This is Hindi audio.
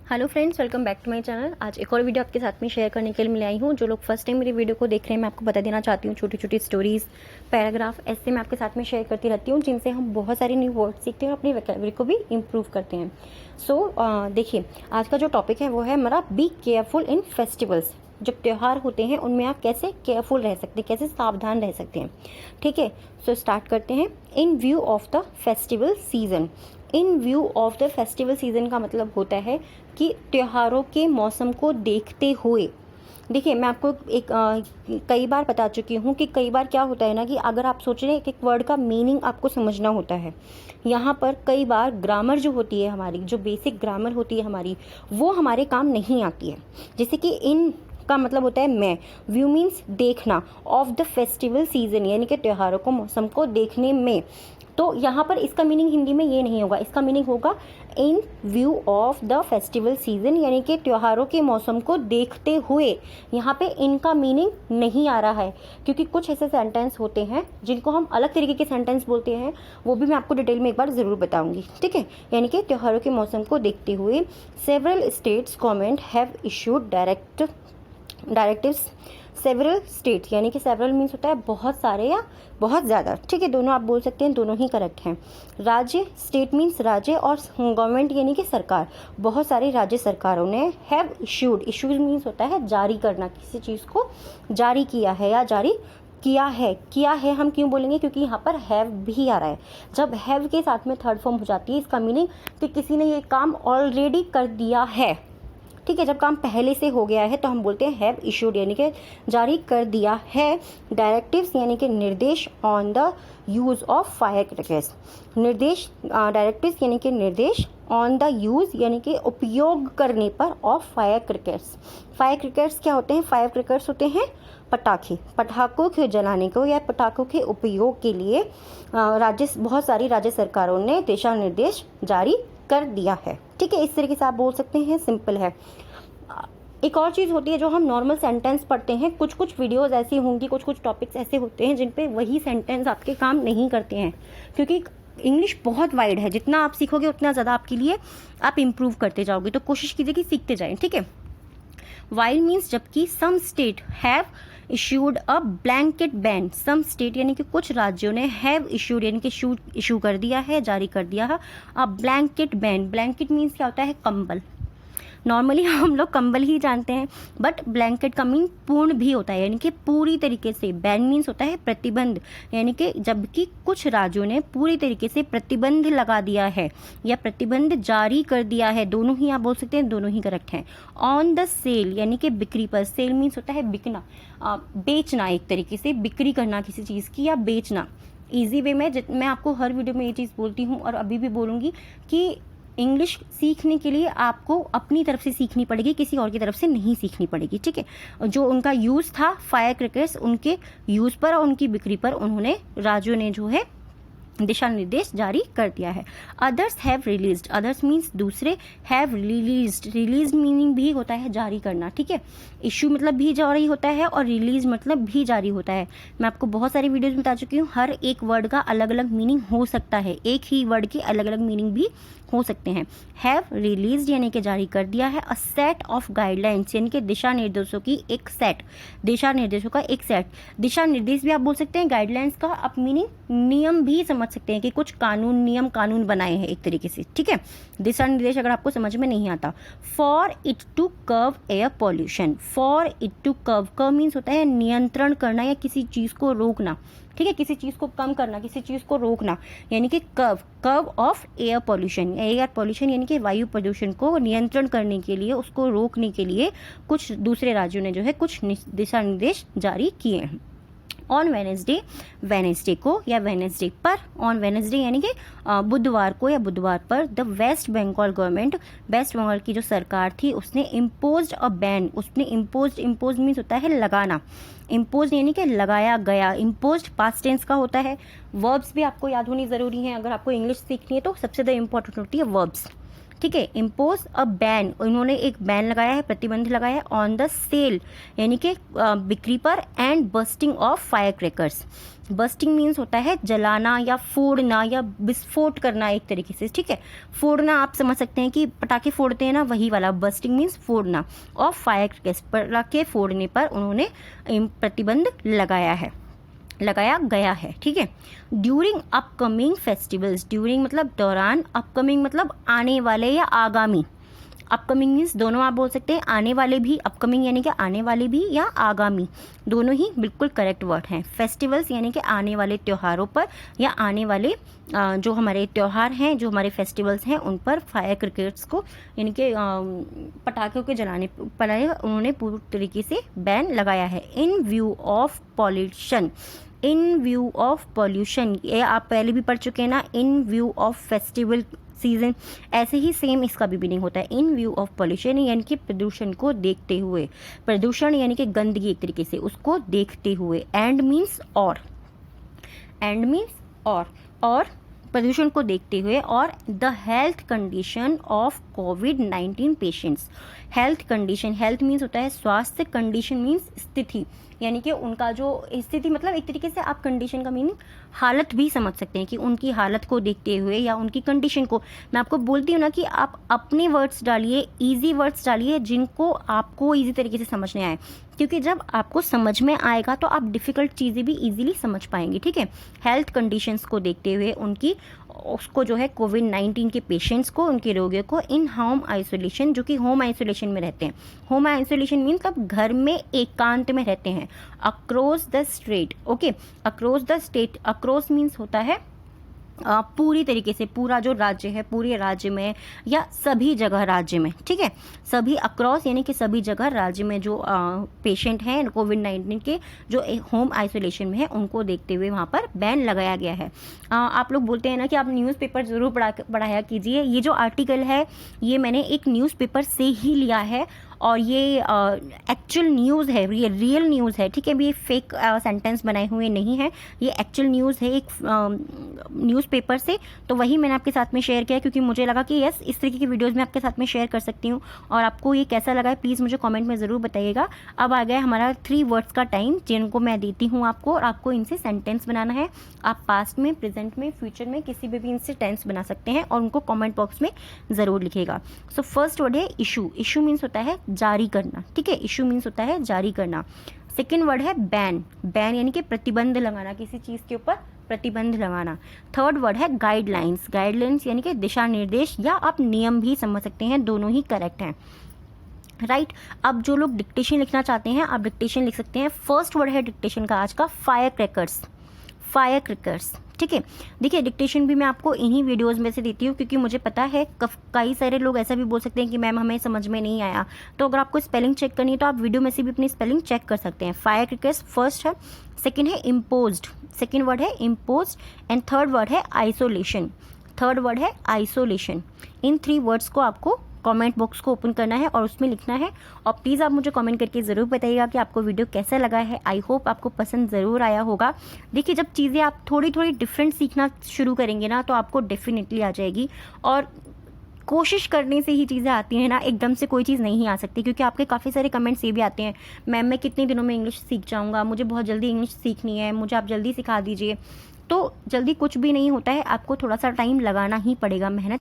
Hello friends, welcome back to my channel. आज एक और वीडियो आपके साथ में शेयर करने के लिए मैं आई हूँ। जो लोग फर्स्ट टाइम मेरी वीडियो को देख रहे हैं, मैं आपको बता देना चाहती हूँ, छोटी छोटी स्टोरीज़, पैराग्राफ ऐसे मैं आपके साथ में शेयर करती रहती हूँ, जिनसे हम बहुत सारे न्यू वर्ड सीखते हैं और अपनी वोकैबुलरी को भी इम्प्रूव करते हैं। सो देखिए, आज का जो टॉपिक है वो है हमारा बी केयरफुल इन फेस्टिवल्स। जब त्यौहार होते हैं उनमें आप कैसे केयरफुल रह सकते हैं, कैसे सावधान रह सकते हैं। ठीक है, सो स्टार्ट करते हैं। इन view of the festival season. In view of the festival season का मतलब होता है कि त्योहारों के मौसम को देखते हुए। देखिए, मैं आपको कई बार बता चुकी हूँ कि कई बार क्या होता है ना, कि अगर आप सोच रहे हैं कि एक वर्ड का मीनिंग आपको समझना होता है, यहाँ पर कई बार ग्रामर जो होती है हमारी, जो बेसिक ग्रामर होती है हमारी, वो हमारे काम नहीं आती है। जैसे कि इन का मतलब होता है मैं, व्यू मीन्स देखना, ऑफ द फेस्टिवल सीजन यानी कि त्योहारों को, मौसम को देखने में। तो यहाँ पर इसका मीनिंग हिंदी में ये नहीं होगा, इसका मीनिंग होगा इन view of the festival season, यानी कि त्योहारों के मौसम को देखते हुए। यहाँ पे इनका मीनिंग नहीं आ रहा है, क्योंकि कुछ ऐसे सेंटेंस होते हैं जिनको हम अलग तरीके के सेंटेंस बोलते हैं, वो भी मैं आपको डिटेल में एक बार ज़रूर बताऊंगी। ठीक है, यानी कि त्योहारों के मौसम को देखते हुए several states government have issued directives. Several state यानी कि सेवरल मीन्स होता है बहुत सारे या बहुत ज़्यादा। ठीक है, दोनों आप बोल सकते हैं, दोनों ही करेक्ट हैं। राज्य, स्टेट मीन्स राज्य, और गवर्नमेंट यानी कि सरकार, बहुत सारे राज्य सरकारों ने हैव इशूड, इशूड मीन्स होता है जारी करना, किसी चीज़ को जारी किया है या जारी किया है हम क्यों बोलेंगे, क्योंकि यहाँ पर हैव भी आ रहा है। जब हैव के साथ में थर्ड फॉर्म हो जाती है, इसका मीनिंग कि किसी ने ये काम ऑलरेडी कर दिया है। ठीक है, जब काम पहले से हो गया है तो हम बोलते हैं हैव इशूड, यानी कि जारी कर दिया है। डायरेक्टिव्स यानी कि निर्देश, on the use of fire crackers, निर्देश, डायरेक्टिव्स यानी कि निर्देश, ऑन द यूज़ यानी कि उपयोग करने पर, of fire crackers. Fire crackers क्या होते हैं? फायर क्रैकर्स होते हैं पटाखे, पटाखों के जलाने को या पटाखों के उपयोग के लिए बहुत सारी राज्य सरकारों ने दिशा निर्देश जारी कर दिया है। ठीक है, इस तरीके से आप बोल सकते हैं, सिंपल है। एक और चीज़ होती है, जो हम नॉर्मल सेंटेंस पढ़ते हैं, कुछ कुछ वीडियोस ऐसी होंगी, कुछ कुछ टॉपिक्स ऐसे होते हैं जिन पे वही सेंटेंस आपके काम नहीं करते हैं, क्योंकि इंग्लिश बहुत वाइड है। जितना आप सीखोगे उतना ज़्यादा आपके लिए आप इम्प्रूव करते जाओगे, तो कोशिश कीजिए कि सीखते जाएं। ठीक है, वाइल मीन्स जबकि, some state have issued a blanket ban, some state यानी कि कुछ राज्यों ने हैव इशूड यानी कि इशू कर दिया है, जारी कर दिया है अ ब्लैंकेट बैन। ब्लैंकेट मीन्स क्या होता है? कंबल। नॉर्मली हम लोग कंबल ही जानते हैं, बट ब्लैंकेट का मीन पूर्ण भी होता है, यानी कि पूरी तरीके से। बैन मीन्स होता है प्रतिबंध, यानी कि जबकि कुछ राज्यों ने पूरी तरीके से प्रतिबंध लगा दिया है या प्रतिबंध जारी कर दिया है। दोनों ही आप बोल सकते हैं, दोनों ही करेक्ट हैं। ऑन द सेल यानी कि बिक्री पर, सेल मीन्स होता है बिकना, बेचना, एक तरीके से बिक्री करना किसी चीज़ की या बेचना। ईजी वे में मैं आपको हर वीडियो में ये चीज़ बोलती हूँ और अभी भी बोलूँगी कि इंग्लिश सीखने के लिए आपको अपनी तरफ से सीखनी पड़ेगी, किसी और की तरफ से नहीं सीखनी पड़ेगी। ठीक है, जो उनका यूज़ था फायर क्रैकर्स, उनके यूज़ पर और उनकी बिक्री पर उन्होंने, राज्यों ने जो है दिशा निर्देश जारी कर दिया है। Others have released, others means दूसरे, हैव रिलीज्ड, रिलीज मीनिंग भी होता है जारी करना। ठीक है, इशू मतलब भी जारी होता है और रिलीज मतलब भी जारी होता है। मैं आपको बहुत सारी वीडियोस में बता चुकी हूँ, हर एक वर्ड का अलग अलग मीनिंग हो सकता है, एक ही वर्ड के अलग अलग मीनिंग भी हो सकते हैं। हैव रिलीज्ड यानी कि जारी कर दिया है। अ सेट ऑफ गाइडलाइंस यानी कि दिशा निर्देशों की एक सेट, दिशा निर्देशों का एक सेट। दिशा निर्देश भी आप बोल सकते हैं, गाइडलाइंस का आप मीनिंग नियम भी समझ सकते हैं कि कुछ कानून, नियम कानून बनाए हैं एक तरीके से। ठीक है, दिशा निर्देश अगर आपको समझ में नहीं आता। For it to curb air pollution, for it to curb, curb means होता है नियंत्रण करना या किसी चीज़ को रोकना। ठीक है, किसी चीज़ को कम करना, किसी चीज़ को रोकना, यानी कि curve, curve of air pollution. Air pollution यानी कि वायु प्रदूषण को नियंत्रण करने के लिए, उसको रोकने के लिए कुछ दूसरे राज्यों ने जो है कुछ दिशा निर्देश जारी किए हैं। ऑन वेनेसडे, वेनेसडे को या वेनेसडे पर, ऑन वेनेसडे यानी कि बुधवार को या बुधवार पर, द वेस्ट बंगाल गवर्नमेंट, वेस्ट बंगाल की जो सरकार थी उसने इम्पोज्ड अ बैन, उसने इम्पोज्ड, इम्पोज मीन्स होता है लगाना, इम्पोज यानी कि लगाया गया, इम्पोज्ड पास्ट टेंस का होता है। वर्ब्स भी आपको याद होनी ज़रूरी है, अगर आपको इंग्लिश सीखनी है तो सबसे ज़्यादा इंपॉर्टेंट होती है वर्ब्स। ठीक है। इम्पोज अ बैन, इन्होंने एक बैन लगाया है, प्रतिबंध लगाया है ऑन द सेल यानी कि बिक्री पर, and busting of fire crackers. Busting means होता है जलाना या फोड़ना या विस्फोट करना एक तरीके से, ठीक है। फोड़ना आप समझ सकते हैं कि पटाखे फोड़ते हैं ना, वही वाला बस्टिंग मीन्स फोड़ना। ऑफ फायर क्रैकर्स, पटाखे फोड़ने पर उन्होंने प्रतिबंध लगाया गया है, ठीक है। ड्यूरिंग अपकमिंग फेस्टिवल्स, ड्यूरिंग मतलब दौरान, अपकमिंग मतलब आने वाले या आगामी। अपकमिंग मीन्स दोनों आप बोल सकते हैं, आने वाले भी, अपकमिंग यानी कि आने वाले भी या आगामी, दोनों ही बिल्कुल करेक्ट वर्ड हैं। फेस्टिवल्स यानी कि आने वाले त्योहारों पर या आने वाले जो हमारे त्यौहार हैं, जो हमारे फेस्टिवल्स हैं, उन पर फायर क्रिकेट्स को यानी कि पटाखों के जलाने पर उन्होंने पूरी तरीके से बैन लगाया है। इन view of pollution, in view of pollution, ये आप पहले भी पढ़ चुके हैं ना, इन व्यू ऑफ फेस्टिवल सीजन, ऐसे ही सेम इसका भी मीनिंग होता है। इन व्यू ऑफ पॉल्यूशन यानी कि प्रदूषण को देखते हुए, प्रदूषण यानी कि गंदगी एक तरीके से, उसको देखते हुए। एंड मीन्स और, एंड मीन्स और प्रदूषण को देखते हुए, और the health condition of covid patients. Health condition, health means होता है स्वास्थ्य, कंडीशन मीन्स स्थिति, यानी कि उनका जो स्थिति, मतलब एक तरीके से आप कंडीशन का मीनिंग हालत भी समझ सकते हैं कि उनकी हालत को देखते हुए या उनकी कंडीशन को। मैं आपको बोलती हूँ ना कि आप अपने वर्ड्स डालिए, इजी वर्ड्स डालिए जिनको आपको इजी तरीके से समझने आए, क्योंकि जब आपको समझ में आएगा तो आप डिफ़िकल्ट चीज़ें भी इजीली समझ पाएंगे, ठीक है। हेल्थ कंडीशंस को देखते हुए उनकी, उसको जो है कोविड-19 के पेशेंट्स को, उनके रोगियों को, इन होम आइसोलेशन, जो कि होम आइसोलेशन में रहते हैं। होम आइसोलेशन मीन्स अब घर में एकांत में रहते हैं। Across the state, okay, across the state, across means होता है पूरी तरीके से, पूरा जो राज्य है, पूरे राज्य में या सभी जगह राज्य में, ठीक है। सभी अक्रॉस यानी कि सभी जगह राज्य में जो पेशेंट हैं कोविड-19 के, जो होम आइसोलेशन में है, उनको देखते हुए वहाँ पर बैन लगाया गया है। आप लोग बोलते हैं ना कि आप न्यूज़पेपर ज़रूर पढ़ाया कीजिए। ये जो आर्टिकल है ये मैंने एक न्यूज़पेपर से ही लिया है, और ये एक्चुअल न्यूज़ है, ये रियल न्यूज़ है, ठीक है। ये फेक सेंटेंस बनाए हुए नहीं है, ये एक्चुअल न्यूज़ है एक न्यूज़पेपर से। तो वही मैंने आपके साथ में शेयर किया, क्योंकि मुझे लगा कि यस, इस तरीके की वीडियोज़ मैं आपके साथ में शेयर कर सकती हूँ। और आपको ये कैसा लगा है प्लीज़ मुझे कमेंट में ज़रूर बताइएगा। अब आ गया हमारा 3 वर्ड्स का टाइम, जिनको मैं देती हूँ आपको, और आपको इनसे सेंटेंस बनाना है। आप पास्ट में, प्रेजेंट में, फ्यूचर में किसी भी इनसे टेंस बना सकते हैं, और उनको कॉमेंट बॉक्स में ज़रूर लिखिएगा। सो फर्स्ट वर्ड है इशू। इशू मीन्स होता है जारी करना, ठीक है। इशू मीन्स होता है जारी करना। सेकेंड वर्ड है बैन। बैन यानी कि प्रतिबंध लगाना, किसी चीज़ के ऊपर प्रतिबंध लगाना। थर्ड वर्ड है गाइडलाइंस। गाइडलाइंस यानी कि दिशा निर्देश, या आप नियम भी समझ सकते हैं, दोनों ही करेक्ट हैं, राइट। अब जो लोग डिक्टेशन लिखना चाहते हैं, आप डिक्टेशन लिख सकते हैं। फर्स्ट वर्ड है डिक्टेशन का आज का फायर क्रैकर्स। फायर क्रैकर्स, ठीक है। देखिए डिक्टेशन भी मैं आपको इन्हीं वीडियोस में से देती हूँ, क्योंकि मुझे पता है कई सारे लोग ऐसा भी बोल सकते हैं कि मैम हमें समझ में नहीं आया। तो अगर आपको स्पेलिंग चेक करनी है तो आप वीडियो में से भी अपनी स्पेलिंग चेक कर सकते हैं। फायर क्रैकर्स फर्स्ट है। सेकेंड है इम्पोज्ड, सेकेंड वर्ड है इम्पोज्ड। एंड थर्ड वर्ड है आइसोलेशन, थर्ड वर्ड है आइसोलेशन। इन 3 वर्ड्स को आपको कमेंट बॉक्स को ओपन करना है और उसमें लिखना है। और प्लीज़ आप मुझे कमेंट करके ज़रूर बताइएगा कि आपको वीडियो कैसा लगा है। आई होप आपको पसंद ज़रूर आया होगा। देखिए जब चीज़ें आप थोड़ी थोड़ी डिफरेंट सीखना शुरू करेंगे ना, तो आपको डेफिनेटली आ जाएगी। और कोशिश करने से ही चीज़ें आती हैं ना, एकदम से कोई चीज़ नहीं आ सकती। क्योंकि आपके काफ़ी सारे कमेंट्स ये भी आते हैं, मैम मैं कितने दिनों में इंग्लिश सीख जाऊँगा, मुझे बहुत जल्दी इंग्लिश सीखनी है, मुझे आप जल्दी सिखा दीजिए। तो जल्दी कुछ भी नहीं होता है, आपको थोड़ा सा टाइम लगाना ही पड़ेगा, मेहनत